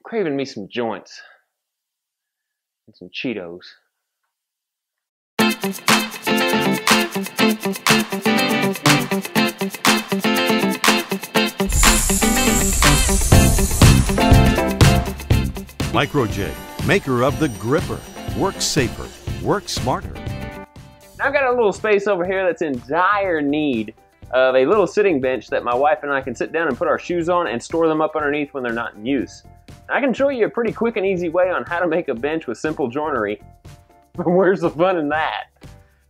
Craving me some joints and some Cheetos. Micro J, maker of the gripper. Work safer, work smarter. Now I've got a little space over here that's in dire need of a little sitting bench that my wife and I can sit down and put our shoes on and store them up underneath when they're not in use. I can show you a pretty quick and easy way on how to make a bench with simple joinery, but where's the fun in that?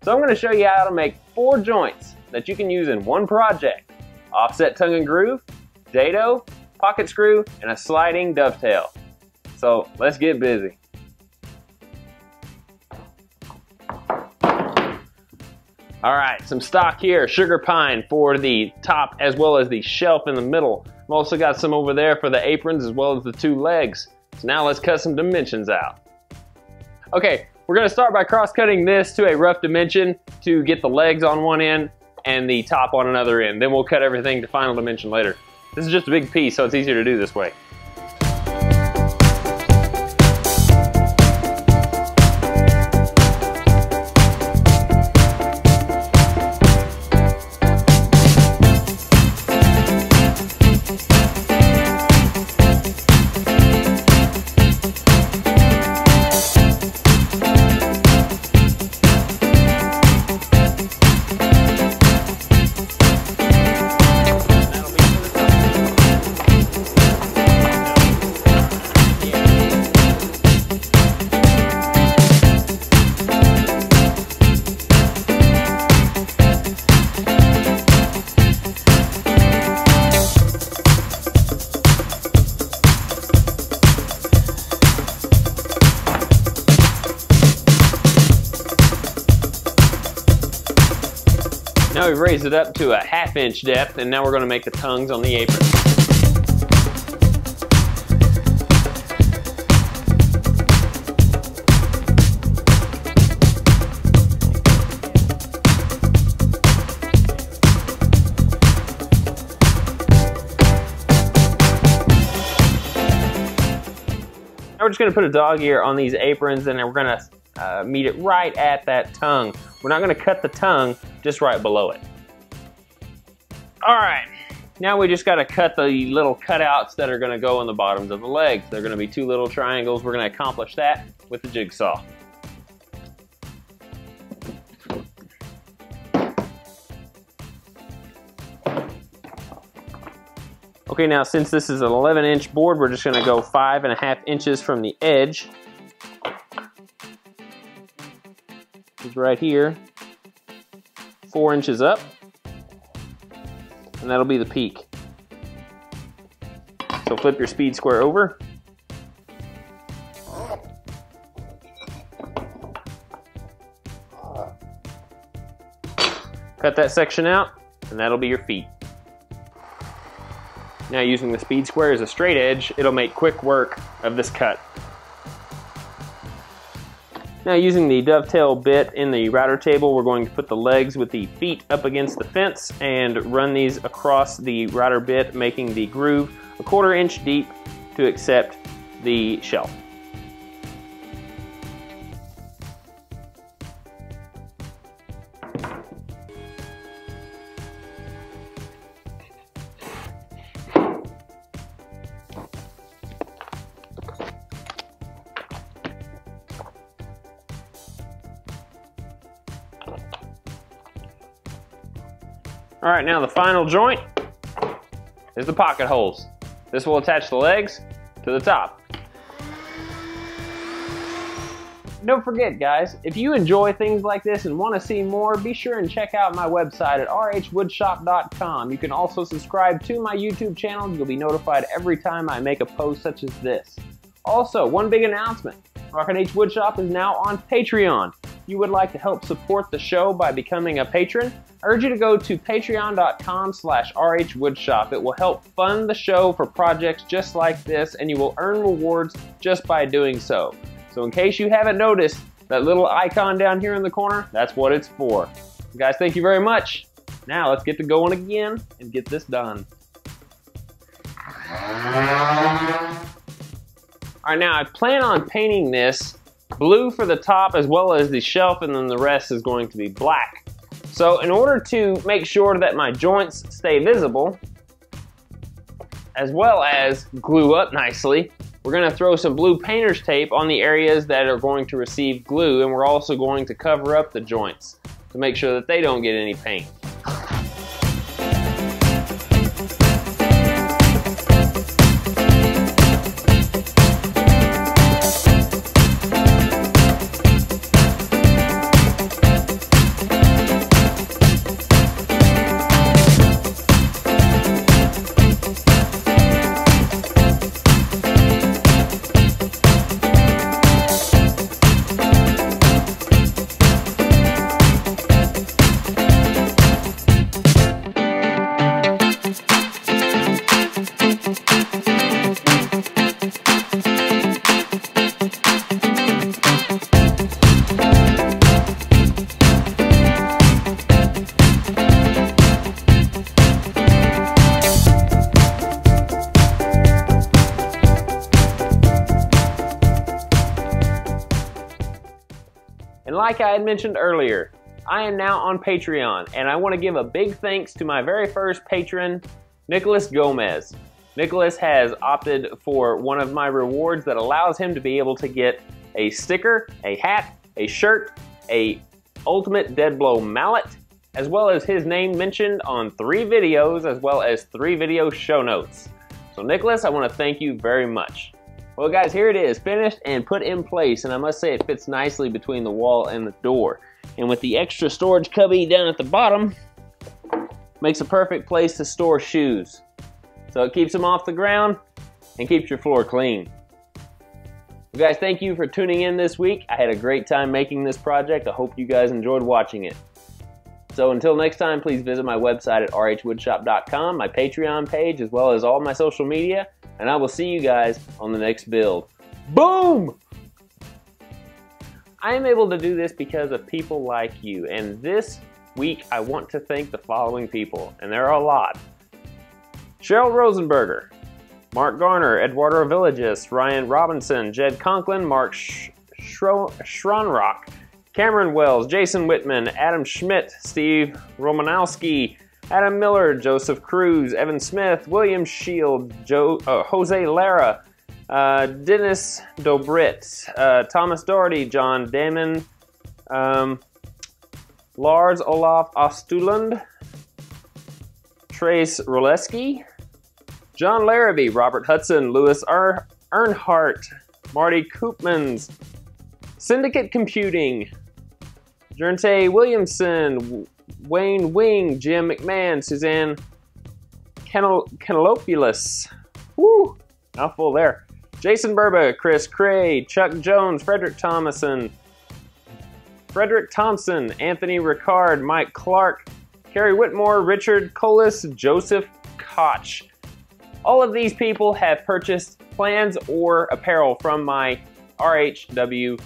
So I'm going to show you how to make 4 joints that you can use in one project: offset tongue and groove, dado, pocket screw, and a sliding dovetail. So let's get busy. Alright, some stock here, sugar pine for the top as well as the shelf in the middle. I've also got some over there for the aprons as well as the 2 legs. So now let's cut some dimensions out. Okay, we're going to start by cross-cutting this to a rough dimension to get the legs on one end and the top on another end. Then we'll cut everything to final dimension later. This is just a big piece, so it's easier to do this way. Now we've raised it up to a 1/2 inch depth, and now we're going to make the tongues on the apron. Now we're just going to put a dog ear on these aprons, and then we're going to meet it right at that tongue. We're not going to cut the tongue, just right below it. Alright, now we just got to cut the little cutouts that are going to go on the bottoms of the legs. They're going to be 2 little triangles. We're going to accomplish that with the jigsaw. Okay, now since this is an 11-inch board, we're just going to go 5.5 inches from the edge. It's right here, 4 inches up, and that'll be the peak. So flip your speed square over. Cut that section out, and that'll be your feet. Now using the speed square as a straight edge, it'll make quick work of this cut. Now using the dovetail bit in the router table, we're going to put the legs with the feet up against the fence and run these across the router bit, making the groove 1/4 inch deep to accept the shelf. All right, now the final joint is the pocket holes. This will attach the legs to the top. Don't forget, guys, if you enjoy things like this and want to see more, be sure and check out my website at rhwoodshop.com. You can also subscribe to my YouTube channel. You'll be notified every time I make a post such as this. Also, one big announcement. Rockin' H Woodshop is now on Patreon. If you would like to help support the show by becoming a patron, I urge you to go to patreon.com/rhwoodshop. It will help fund the show for projects just like this, and you will earn rewards just by doing so. So in case you haven't noticed, that little icon down here in the corner, that's what it's for. Guys, thank you very much. Now let's get to going again and get this done. All right, now I plan on painting this blue for the top as well as the shelf, and then the rest is going to be black. So in order to make sure that my joints stay visible, as well as glue up nicely, we're gonna throw some blue painter's tape on the areas that are going to receive glue, and we're also going to cover up the joints to make sure that they don't get any paint. And like I had mentioned earlier, I am now on Patreon, and I want to give a big thanks to my very first patron, Nicholas Gomez. Nicholas has opted for one of my rewards that allows him to be able to get a sticker, a hat, a shirt, a ultimate dead blow mallet, as well as his name mentioned on 3 videos, as well as 3 video show notes. So Nicholas, I want to thank you very much. Well guys, here it is, finished and put in place, and I must say it fits nicely between the wall and the door. And with the extra storage cubby down at the bottom, makes a perfect place to store shoes. So it keeps them off the ground and keeps your floor clean. Well guys, thank you for tuning in this week. I had a great time making this project. I hope you guys enjoyed watching it. So until next time, please visit my website at rhwoodshop.com, my Patreon page, as well as all my social media. And I will see you guys on the next build. Boom! I am able to do this because of people like you. And this week, I want to thank the following people. And there are a lot. Cheryl Rosenberger, Mark Garner, Eduardo Villages, Ryan Robinson, Jed Conklin, Mark Schronrock, Cameron Wells, Jason Whitman, Adam Schmidt, Steve Romanowski, Adam Miller, Joseph Cruz, Evan Smith, William Shield, Jose Lara, Dennis Dobrit, Thomas Doherty, John Damon, Lars Olaf Ostulund, Trace Roleski, John Larrabee, Robert Hudson, Louis Earnhardt, Marty Koopmans, Syndicate Computing, Jernte Williamson, Wayne Wing, Jim McMahon, Suzanne Canelopoulos, woo, mouthful there, Jason Burba, Chris Cray, Chuck Jones, Frederick Thompson, Anthony Ricard, Mike Clark, Kerry Whitmore, Richard Colas, Joseph Koch. All of these people have purchased plans or apparel from my RHW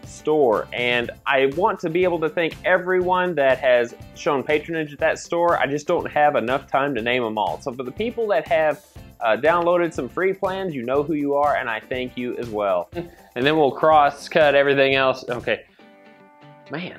store, and I want to be able to thank everyone that has shown patronage at that store. I just don't have enough time to name them all. So for the people that have downloaded some free plans, you know who you are, and I thank you as well. And then we'll cross cut everything else. Okay, man.